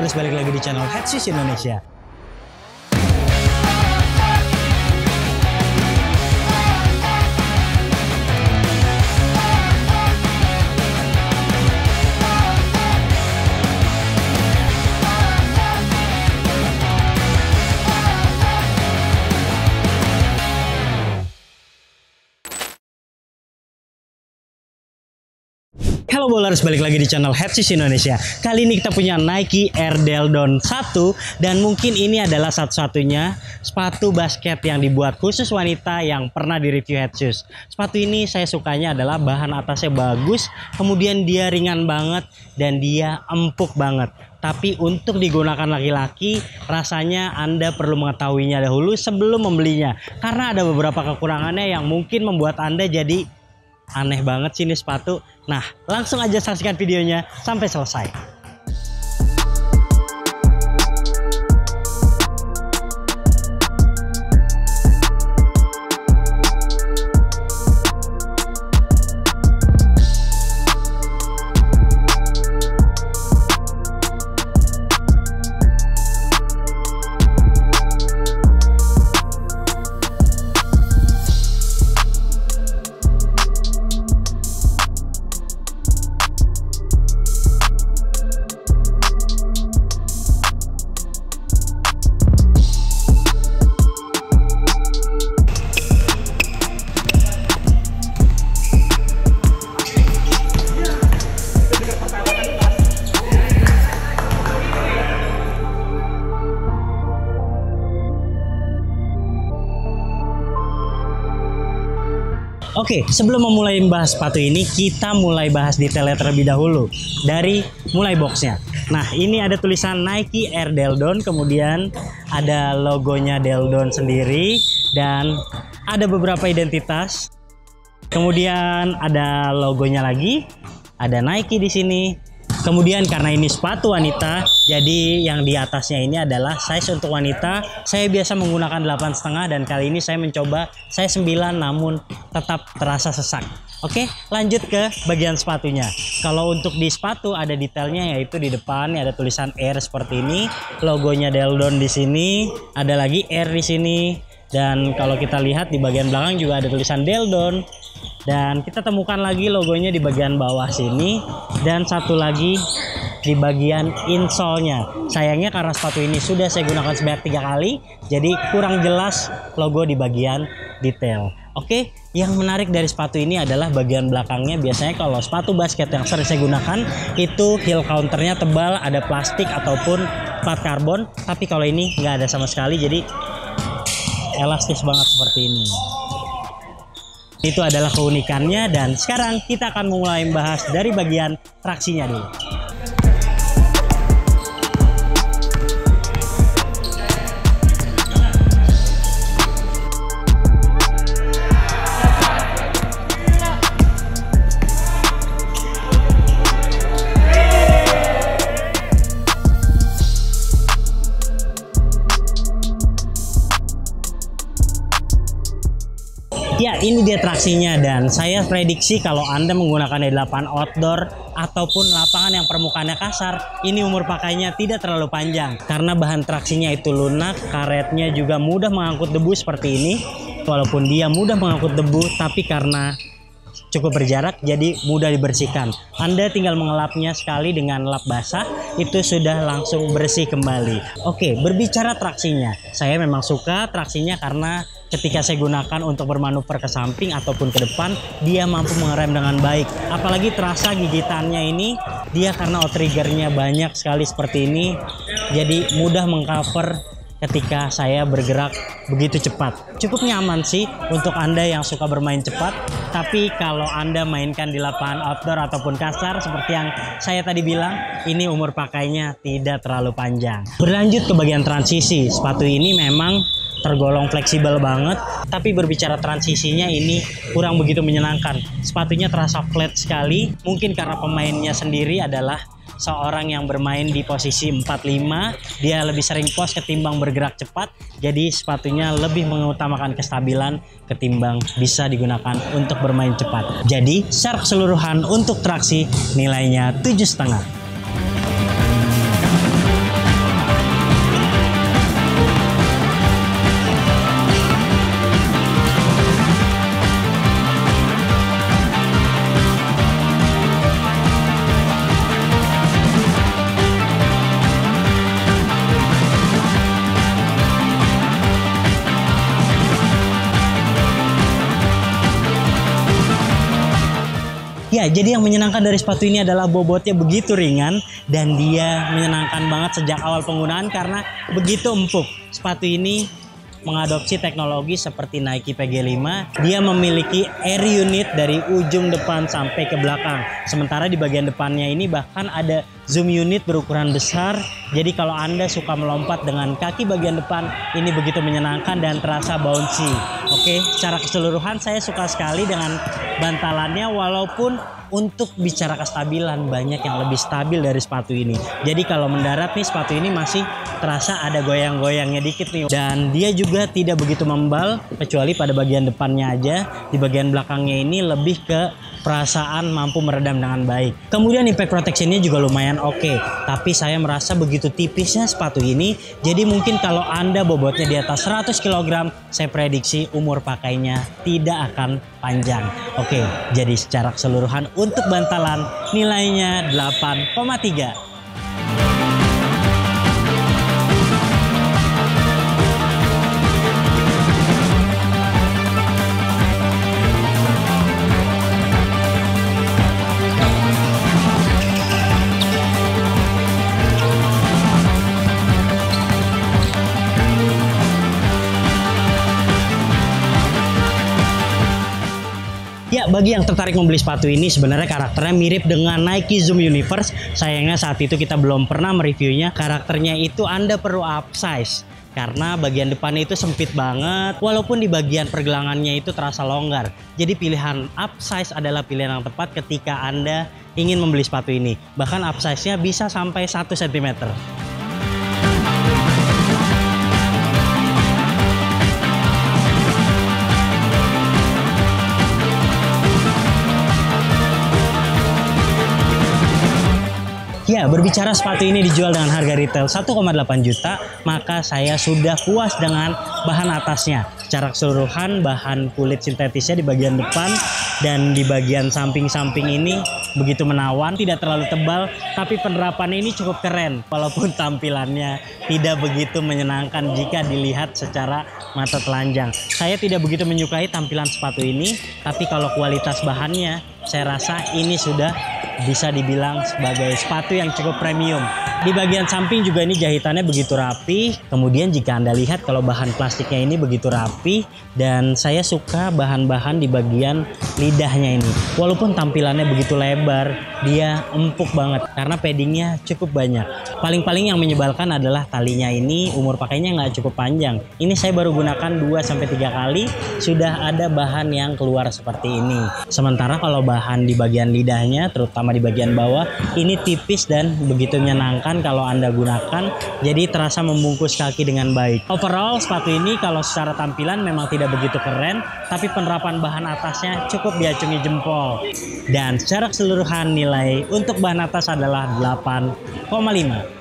bowlers, balik lagi di channel Head Shoes Indonesia. Halo bowlers, balik lagi di channel Head Shoes Indonesia. Kali ini kita punya Nike Air Deldon 1 dan mungkin ini adalah satu-satunya sepatu basket yang dibuat khusus wanita yang pernah di-review Head Shoes. Sepatu ini saya sukanya adalah bahan atasnya bagus, kemudian dia ringan banget dan dia empuk banget. Tapi untuk digunakan laki-laki rasanya Anda perlu mengetahuinya dahulu sebelum membelinya, karena ada beberapa kekurangannya yang mungkin membuat Anda jadi aneh banget sih ini sepatu. Nah, langsung aja saksikan videonya sampai selesai. Oke, sebelum memulai membahas sepatu ini, kita mulai bahas detailnya terlebih dahulu. Dari mulai boxnya. Nah, ini ada tulisan Nike Air Deldon, kemudian ada logonya Deldon sendiri, dan ada beberapa identitas. Kemudian ada logonya lagi, ada Nike di sini. Kemudian karena ini sepatu wanita, jadi yang di atasnya ini adalah size untuk wanita. Saya biasa menggunakan 8,5 dan kali ini saya mencoba size 9 namun tetap terasa sesak. Oke, lanjut ke bagian sepatunya. Kalau untuk di sepatu ada detailnya, yaitu di depan ada tulisan Air seperti ini, logonya Deldon di sini, ada lagi Air di sini. Dan kalau kita lihat di bagian belakang juga ada tulisan Deldon. Dan kita temukan lagi logonya di bagian bawah sini. Dan satu lagi di bagian insole-nya. Sayangnya karena sepatu ini sudah saya gunakan sebanyak 3 kali, jadi kurang jelas logo di bagian detail. Oke, yang menarik dari sepatu ini adalah bagian belakangnya. Biasanya kalau sepatu basket yang sering saya gunakan itu heel counternya tebal, ada plastik ataupun plat karbon. Tapi kalau ini nggak ada sama sekali, jadi elastis banget seperti ini. Itu adalah keunikannya, dan sekarang kita akan mulai membahas dari bagian traksinya dulu. Ya, ini dia traksinya, dan saya prediksi kalau Anda menggunakan di lapangan outdoor ataupun lapangan yang permukaannya kasar, ini umur pakainya tidak terlalu panjang. Karena bahan traksinya itu lunak, karetnya juga mudah mengangkut debu seperti ini. Walaupun dia mudah mengangkut debu, tapi karena cukup berjarak jadi mudah dibersihkan. Anda tinggal mengelapnya sekali dengan lap basah, itu sudah langsung bersih kembali. Oke, berbicara traksinya, saya memang suka traksinya karena ketika saya gunakan untuk bermanuver ke samping ataupun ke depan, dia mampu mengerem dengan baik. Apalagi terasa gigitannya ini, dia karena outriggernya banyak sekali seperti ini, jadi mudah mengcover ketika saya bergerak begitu cepat. Cukup nyaman sih untuk Anda yang suka bermain cepat, tapi kalau Anda mainkan di lapangan outdoor ataupun kasar seperti yang saya tadi bilang, ini umur pakainya tidak terlalu panjang. Berlanjut ke bagian transisi, sepatu ini memang tergolong fleksibel banget, tapi berbicara transisinya ini kurang begitu menyenangkan. Sepatunya terasa flat sekali, mungkin karena pemainnya sendiri adalah seorang yang bermain di posisi 4-5, dia lebih sering pos ketimbang bergerak cepat, jadi sepatunya lebih mengutamakan kestabilan ketimbang bisa digunakan untuk bermain cepat. Jadi secara keseluruhan untuk traksi nilainya 7,5. Ya, jadi yang menyenangkan dari sepatu ini adalah bobotnya begitu ringan dan dia menyenangkan banget sejak awal penggunaan karena begitu empuk. Sepatu ini mengadopsi teknologi seperti Nike PG5. Dia memiliki air unit dari ujung depan sampai ke belakang. Sementara di bagian depannya ini bahkan ada zoom unit berukuran besar. Jadi kalau Anda suka melompat dengan kaki bagian depan, ini begitu menyenangkan dan terasa bouncy. Oke, secara keseluruhan saya suka sekali dengan bantalannya, walaupun untuk bicara kestabilan banyak yang lebih stabil dari sepatu ini. Jadi kalau mendarat nih, sepatu ini masih terasa ada goyang-goyangnya dikit nih. Dan dia juga tidak begitu membal kecuali pada bagian depannya aja. Di bagian belakangnya ini lebih ke perasaan mampu meredam dengan baik. Kemudian impact protection-nya juga lumayan oke. Tapi saya merasa begitu tipisnya sepatu ini. Jadi mungkin kalau Anda bobotnya di atas 100 kg, saya prediksi umur pakainya tidak akan panjang. Oke, jadi secara keseluruhan untuk bantalan nilainya 8,3. Ya, bagi yang tertarik membeli sepatu ini, sebenarnya karakternya mirip dengan Nike Zoom Universe. Sayangnya saat itu kita belum pernah mereviewnya. Karakternya itu Anda perlu upsize karena bagian depannya itu sempit banget, walaupun di bagian pergelangannya itu terasa longgar. Jadi pilihan upsize adalah pilihan yang tepat ketika Anda ingin membeli sepatu ini. Bahkan upsize-nya bisa sampai 1 cm. Ya, berbicara sepatu ini dijual dengan harga retail 1,8 juta, maka saya sudah puas dengan bahan atasnya. Secara keseluruhan bahan kulit sintetisnya di bagian depan dan di bagian samping-samping ini begitu menawan, tidak terlalu tebal, tapi penerapannya ini cukup keren. Walaupun tampilannya tidak begitu menyenangkan jika dilihat secara mata telanjang. Saya tidak begitu menyukai tampilan sepatu ini, tapi kalau kualitas bahannya, saya rasa ini sudah bisa dibilang sebagai sepatu yang cukup premium. Di bagian samping juga ini jahitannya begitu rapi. Kemudian jika Anda lihat kalau bahan plastiknya ini begitu rapi, dan saya suka bahan-bahan di bagian lidahnya ini. Walaupun tampilannya begitu lebar, dia empuk banget karena paddingnya cukup banyak. Paling-paling yang menyebalkan adalah talinya ini umur pakainya nggak cukup panjang. Ini saya baru gunakan 2-3 kali, sudah ada bahan yang keluar seperti ini. Sementara kalau bahan di bagian lidahnya, terutama di bagian bawah, ini tipis dan begitu menyenangkan kalau Anda gunakan, jadi terasa membungkus kaki dengan baik. Overall sepatu ini kalau secara tampilan memang tidak begitu keren, tapi penerapan bahan atasnya cukup diacungi jempol. Dan secara keseluruhan nilai untuk bahan atas adalah 8,5.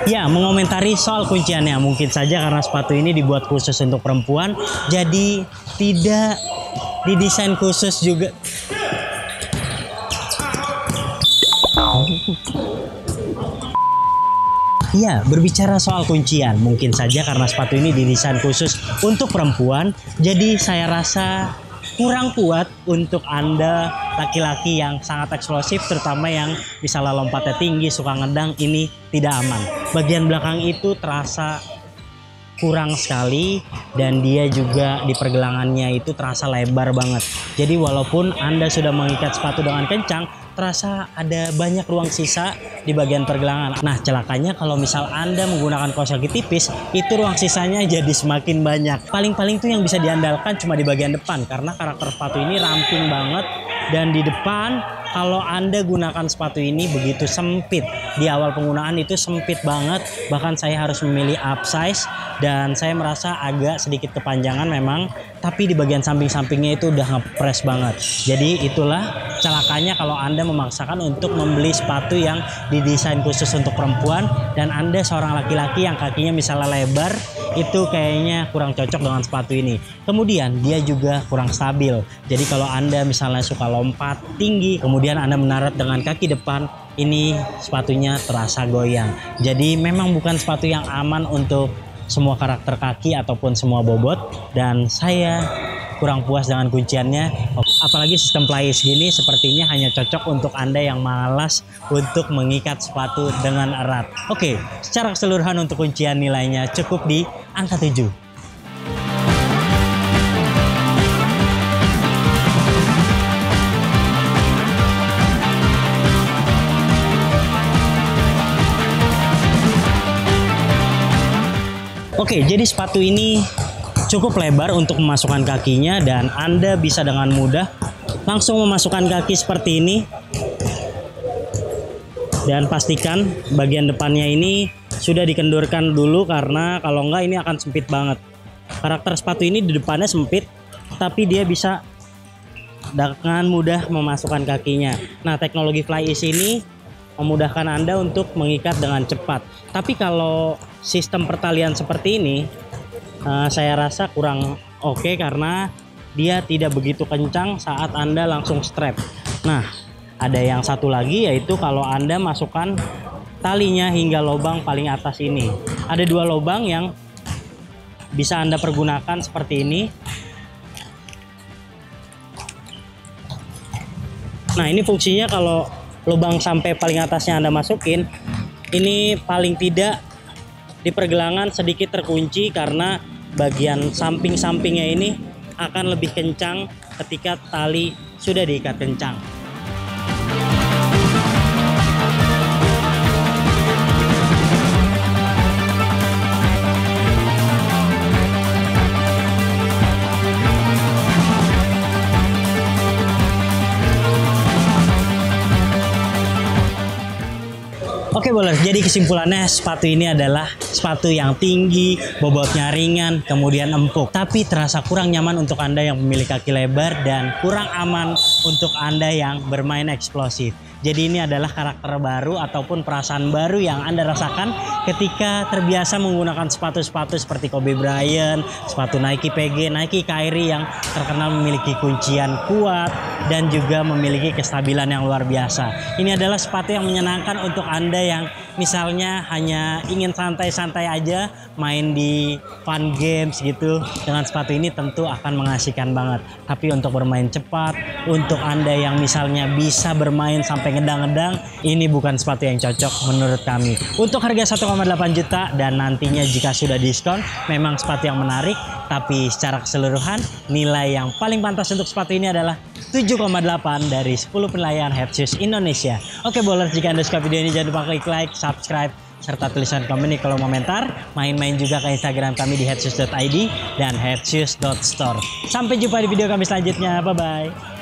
Ya, mengomentari soal kunciannya, mungkin saja karena sepatu ini dibuat khusus untuk perempuan, jadi tidak didesain khusus juga. Ya, berbicara soal kuncian, mungkin saja karena sepatu ini didesain khusus untuk perempuan, jadi saya rasa kurang kuat untuk Anda laki-laki yang sangat eksplosif, terutama yang misalnya lompatnya tinggi, suka ngedang, ini tidak aman. Bagian belakang itu terasa kurang sekali dan dia juga di pergelangannya itu terasa lebar banget. Jadi walaupun Anda sudah mengikat sepatu dengan kencang, terasa ada banyak ruang sisa di bagian pergelangan. Nah, celakanya kalau misal Anda menggunakan kaos kaki tipis, itu ruang sisanya jadi semakin banyak. Paling-paling tuh yang bisa diandalkan cuma di bagian depan karena karakter sepatu ini ramping banget, dan di depan kalau Anda gunakan sepatu ini begitu sempit. Di awal penggunaan itu sempit banget, bahkan saya harus memilih upsize dan saya merasa agak sedikit kepanjangan memang, tapi di bagian samping-sampingnya itu udah ngepres banget. Jadi itulah celakanya kalau Anda memaksakan untuk membeli sepatu yang didesain khusus untuk perempuan dan Anda seorang laki-laki yang kakinya misalnya lebar, itu kayaknya kurang cocok dengan sepatu ini. Kemudian dia juga kurang stabil. Jadi kalau Anda misalnya suka lompat tinggi, kemudian Anda mendarat dengan kaki depan, ini sepatunya terasa goyang. Jadi memang bukan sepatu yang aman untuk semua karakter kaki ataupun semua bobot, dan saya kurang puas dengan kunciannya. Apalagi sistem playis gini sepertinya hanya cocok untuk Anda yang malas untuk mengikat sepatu dengan erat. Oke, secara keseluruhan untuk kuncian nilainya cukup di angka 7. Oke, jadi sepatu ini cukup lebar untuk memasukkan kakinya, dan Anda bisa dengan mudah langsung memasukkan kaki seperti ini. Dan pastikan bagian depannya ini sudah dikendurkan dulu, karena kalau enggak ini akan sempit banget. Karakter sepatu ini di depannya sempit, tapi dia bisa dengan mudah memasukkan kakinya. Nah, teknologi Flyis ini memudahkan Anda untuk mengikat dengan cepat. Tapi kalau sistem pertalian seperti ini, saya rasa kurang oke, karena dia tidak begitu kencang saat Anda langsung strap. Nah, ada yang satu lagi, yaitu kalau Anda masukkan talinya hingga lubang paling atas ini. Ada 2 lubang yang bisa Anda pergunakan seperti ini. Nah, ini fungsinya kalau lubang sampai paling atasnya Anda masukin, ini paling tidak di pergelangan sedikit terkunci, karena bagian samping-sampingnya ini akan lebih kencang ketika tali sudah diikat kencang. Oke bowlers, jadi kesimpulannya sepatu ini adalah sepatu yang tinggi, bobotnya ringan, kemudian empuk. Tapi terasa kurang nyaman untuk Anda yang memiliki kaki lebar, dan kurang aman untuk Anda yang bermain eksplosif. Jadi ini adalah karakter baru ataupun perasaan baru yang Anda rasakan ketika terbiasa menggunakan sepatu-sepatu seperti Kobe Bryant, sepatu Nike PG, Nike Kyrie yang terkenal memiliki kuncian kuat dan juga memiliki kestabilan yang luar biasa. Ini adalah sepatu yang menyenangkan untuk Anda yang misalnya hanya ingin santai-santai aja main di fun games gitu. Dengan sepatu ini tentu akan mengasihkan banget. Tapi untuk bermain cepat, untuk Anda yang misalnya bisa bermain sampai ngedang-ngedang, ini bukan sepatu yang cocok menurut kami. Untuk harga 1,8 juta dan nantinya jika sudah diskon, memang sepatu yang menarik. Tapi secara keseluruhan, nilai yang paling pantas untuk sepatu ini adalah 7,8 dari 10 penilaian Head Shoes Indonesia. Oke bowlers, jika Anda suka video ini jangan lupa klik like, subscribe, serta tulisan komen nih kalau komentar. Main-main juga ke Instagram kami di headshoes.id dan headshoes.store. Sampai jumpa di video kami selanjutnya. Bye-bye.